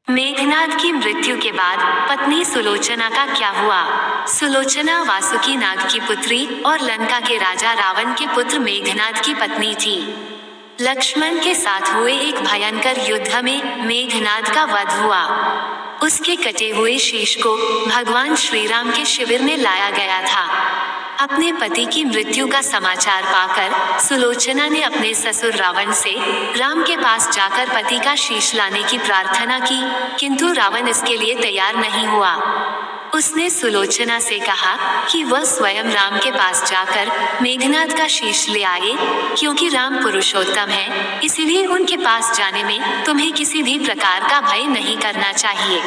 मेघनाद की मृत्यु के बाद पत्नी सुलोचना का क्या हुआ? सुलोचना वासुकी नाग की पुत्री और लंका के राजा रावण के पुत्र मेघनाद की पत्नी थी। लक्ष्मण के साथ हुए एक भयंकर युद्ध में मेघनाद का वध हुआ। उसके कटे हुए शीश को भगवान श्री राम के शिविर में लाया गया था। अपने पति की मृत्यु का समाचार पाकर सुलोचना ने अपने ससुर रावण से राम के पास जाकर पति का शीश लाने की प्रार्थना की, किंतु रावण इसके लिए तैयार नहीं हुआ। उसने सुलोचना से कहा कि वह स्वयं राम के पास जाकर मेघनाद का शीश ले आए, क्योंकि राम पुरुषोत्तम है, इसलिए उनके पास जाने में तुम्हें किसी भी प्रकार का भय नहीं करना चाहिए।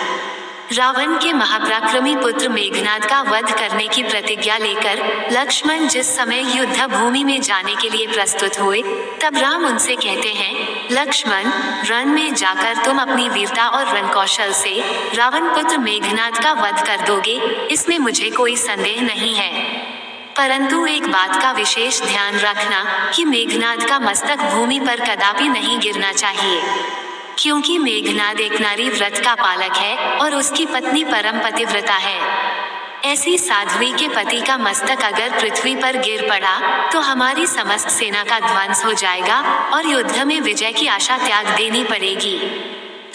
रावण के महापराक्रमी पुत्र मेघनाद का वध करने की प्रतिज्ञा लेकर लक्ष्मण जिस समय युद्ध भूमि में जाने के लिए प्रस्तुत हुए, तब राम उनसे कहते हैं, लक्ष्मण, रण में जाकर तुम अपनी वीरता और रणकौशल से रावण पुत्र मेघनाद का वध कर दोगे, इसमें मुझे कोई संदेह नहीं है। परंतु एक बात का विशेष ध्यान रखना कि मेघनाद का मस्तक भूमि पर कदापि नहीं गिरना चाहिए, क्योंकि मेघनाद एक नारी व्रत का पालक है और उसकी पत्नी परम पतिव्रता है। ऐसी साध्वी के पति का मस्तक अगर पृथ्वी पर गिर पड़ा तो हमारी समस्त सेना का ध्वंस हो जाएगा और युद्ध में विजय की आशा त्याग देनी पड़ेगी।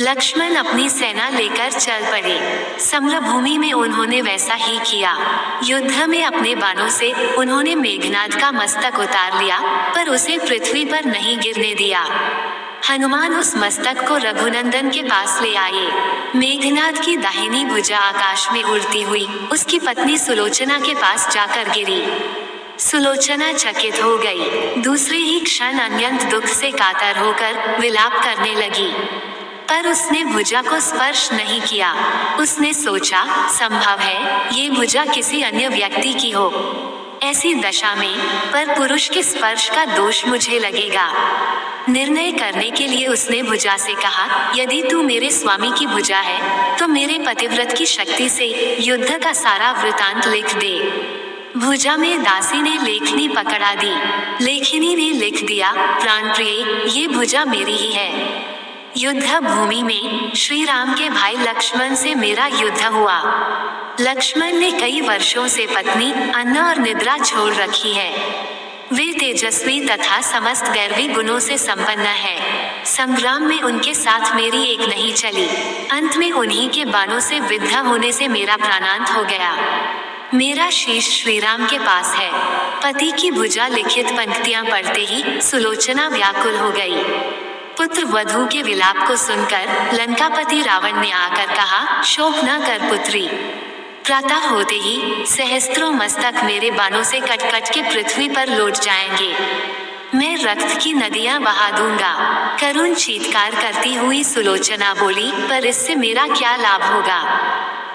लक्ष्मण अपनी सेना लेकर चल पड़े। समरभूमि में उन्होंने वैसा ही किया। युद्ध में अपने बाणों से उन्होंने मेघनाद का मस्तक उतार लिया, पर उसे पृथ्वी पर नहीं गिरने दिया। हनुमान उस मस्तक को रघुनंदन के पास ले आए। मेघनाद की दाहिनी भुजा आकाश में उड़ती हुई उसकी पत्नी सुलोचना के पास जाकर गिरी। सुलोचना चकित हो गई। दूसरे ही क्षण अत्यंत दुख से कातर होकर विलाप करने लगी, पर उसने भुजा को स्पर्श नहीं किया। उसने सोचा, संभव है ये भुजा किसी अन्य व्यक्ति की हो। ऐसी दशा में पर पुरुष के स्पर्श का दोष मुझे लगेगा। निर्णय करने के लिए उसने भुजा से कहा, यदि तू मेरे स्वामी की भुजा है तो मेरे पतिव्रत की शक्ति से युद्ध का सारा वृतांत लिख दे। भुजा में दासी ने लेखनी पकड़ा दी। लेखनी ने लिख दिया, प्राण प्रिय, ये भुजा मेरी ही है। युद्ध भूमि में श्री राम के भाई लक्ष्मण से मेरा युद्ध हुआ। लक्ष्मण ने कई वर्षों से पत्नी, अन्न और निद्रा छोड़ रखी है। वे तेजस्वी तथा समस्त दैवी गुणों से संपन्न है। संग्राम में उनके साथ मेरी एक नहीं चली। अंत में उन्हीं के बाणों से विद्ध होने से मेरा प्राणांत हो गया। मेरा शीश श्री राम के पास है। पति की भुजा लिखित पंक्तियां पढ़ते ही सुलोचना व्याकुल हो गई। पुत्र वधू के विलाप को सुनकर लंकापति रावण ने आकर कहा, शोक न कर पुत्री। प्रातः होते ही सहस्त्रों मस्तक मेरे बाणों से कट कट के पृथ्वी पर लौट जाएंगे। मैं रक्त की नदियां बहा दूंगा। करुण चीत्कार करती हुई सुलोचना बोली, पर इससे मेरा क्या लाभ होगा?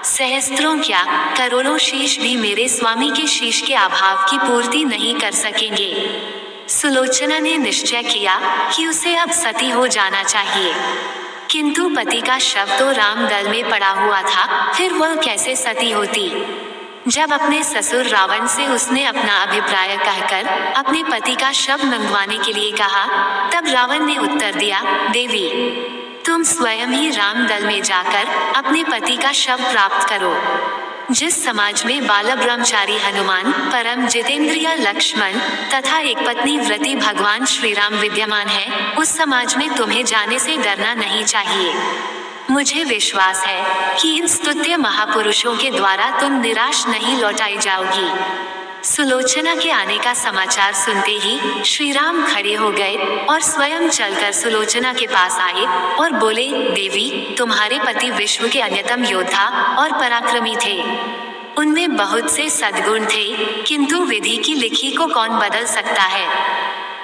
सहस्त्रों क्या, करोड़ों शीश भी मेरे स्वामी के शीश के अभाव की पूर्ति नहीं कर सकेंगे। सुलोचना ने निश्चय किया कि उसे अब सती हो जाना चाहिए, किंतु पति का शव तो रामदल में पड़ा हुआ था, फिर वह कैसे सती होती? जब अपने ससुर रावण से उसने अपना अभिप्राय कहकर अपने पति का शव मंगवाने के लिए कहा, तब रावण ने उत्तर दिया, देवी, तुम स्वयं ही रामदल में जाकर अपने पति का शव प्राप्त करो। जिस समाज में बाल ब्रह्मचारी हनुमान, परम जितेंद्रिय लक्ष्मण तथा एक पत्नी व्रती भगवान श्री राम विद्यमान है, उस समाज में तुम्हें जाने से डरना नहीं चाहिए। मुझे विश्वास है कि इन स्तुत्य महापुरुषों के द्वारा तुम निराश नहीं लौटाई जाओगी। सुलोचना के आने का समाचार सुनते ही श्री राम खड़े हो गए और स्वयं चलकर सुलोचना के पास आए और बोले, देवी, तुम्हारे पति विश्व के अन्यतम योद्धा और पराक्रमी थे। उनमें बहुत से सद्गुण थे, किंतु विधि की लिखी को कौन बदल सकता है?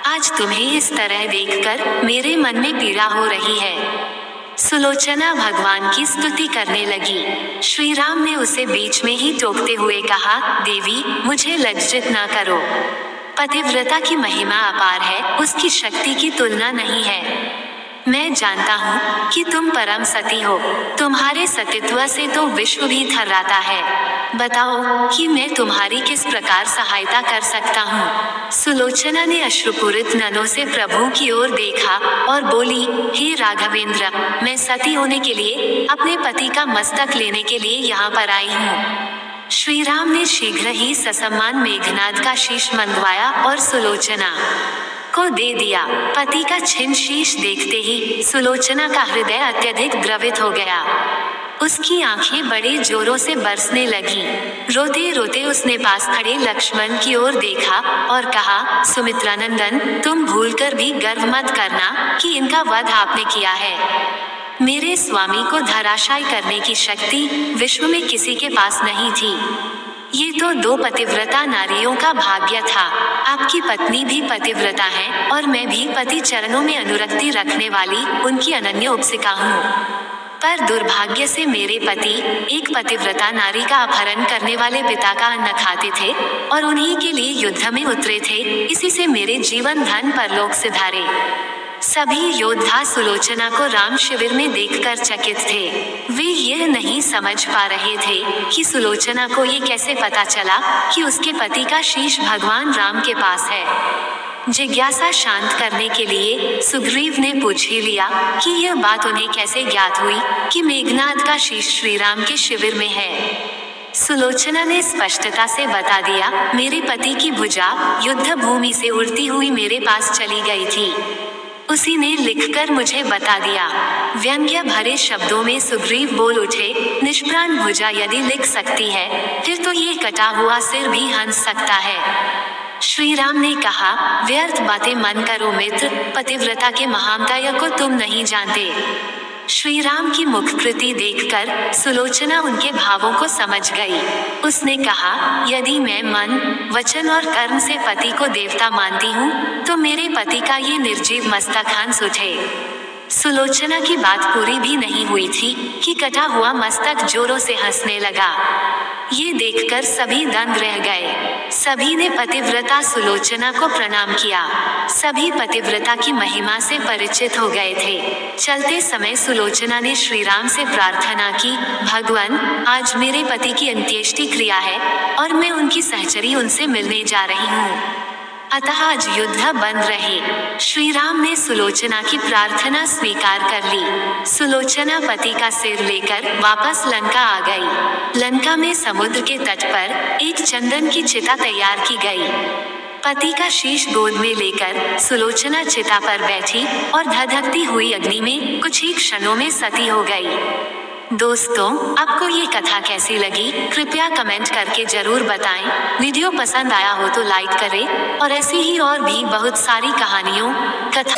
आज तुम्हें इस तरह देखकर मेरे मन में पीड़ा हो रही है। सुलोचना भगवान की स्तुति करने लगी। श्री राम ने उसे बीच में ही टोकते हुए कहा, देवी, मुझे लज्जित न करो। पतिव्रता की महिमा अपार है, उसकी शक्ति की तुलना नहीं है। मैं जानता हूँ कि तुम परम सती हो, तुम्हारे सतीत्व से तो विश्व भी थर्राता है। बताओ कि मैं तुम्हारी किस प्रकार सहायता कर सकता हूँ। सुलोचना ने अश्रुपूरित नयनों से प्रभु की ओर देखा और बोली, हे राघवेंद्र, मैं सती होने के लिए, अपने पति का मस्तक लेने के लिए यहाँ पर आई हूँ। श्री राम ने शीघ्र ही ससम्मान मेघनाद का शीश मंगवाया और सुलोचना को दे दिया। पति का छिन्न शीश देखते ही सुलोचना का हृदय अत्यधिक द्रवित हो गया। उसकी आंखें बड़े जोरों से बरसने लगी। रोते रोते उसने पास खड़े लक्ष्मण की ओर देखा और कहा, सुमित्रानंदन, तुम भूलकर भी गर्व मत करना कि इनका वध आपने किया है। मेरे स्वामी को धराशायी करने की शक्ति विश्व में किसी के पास नहीं थी। ये तो 2 पतिव्रता नारियों का भाग्य था। आपकी पत्नी भी पतिव्रता है और मैं भी पति चरणों में अनुरक्ति रखने वाली उनकी अनन्य उपासिका हूँ। पर दुर्भाग्य से मेरे पति एक पतिव्रता नारी का अपहरण करने वाले पिता का अन्न खाते थे और उन्हीं के लिए युद्ध में उतरे थे। इसी से मेरे जीवन धन परलोक सिधारे। सभी योद्धा सुलोचना को राम शिविर में देखकर चकित थे। वे यह नहीं समझ पा रहे थे कि सुलोचना को ये कैसे पता चला कि उसके पति का शीश भगवान राम के पास है। जिज्ञासा शांत करने के लिए सुग्रीव ने पूछ ही लिया कि यह बात उन्हें कैसे ज्ञात हुई कि मेघनाद का शीश श्री राम के शिविर में है। सुलोचना ने स्पष्टता से बता दिया, मेरे पति की भुजा युद्ध भूमि से उड़ती हुई मेरे पास चली गई थी। उसी ने लिखकर मुझे बता दिया। व्यंग्य भरे शब्दों में सुग्रीव बोल उठे, निष्प्राण भुजा यदि लिख सकती है, फिर तो ये कटा हुआ सिर भी हंस सकता है। श्री राम ने कहा, व्यर्थ बातें मन करो मित्र, पतिव्रता के महामतय को तुम नहीं जानते। श्री राम की मुखकृति देखकर सुलोचना उनके भावों को समझ गई। उसने कहा, यदि मैं मन, वचन और कर्म से पति को देवता मानती हूँ, तो मेरे पति का ये निर्जीव मस्तक हंस उठे। सुलोचना की बात पूरी भी नहीं हुई थी कि कटा हुआ मस्तक जोरों से हंसने लगा। ये देखकर सभी दंग रह गए। सभी ने पतिव्रता सुलोचना को प्रणाम किया। सभी पतिव्रता की महिमा से परिचित हो गए थे। चलते समय सुलोचना ने श्री राम से प्रार्थना की, भगवान, आज मेरे पति की अंत्येष्टि क्रिया है और मैं उनकी सहचरी उनसे मिलने जा रही हूँ, अतः आज युद्ध बंद रहे। श्री राम ने सुलोचना की प्रार्थना स्वीकार कर ली। सुलोचना पति का सिर लेकर वापस लंका आ गई। लंका में समुद्र के तट पर एक चंदन की चिता तैयार की गई। पति का शीश गोद में लेकर सुलोचना चिता पर बैठी और धधकती हुई अग्नि में कुछ ही क्षणों में सती हो गई। दोस्तों, आपको ये कथा कैसी लगी कृपया कमेंट करके जरूर बताएं। वीडियो पसंद आया हो तो लाइक करें और ऐसी ही और भी बहुत सारी कहानियों, कथा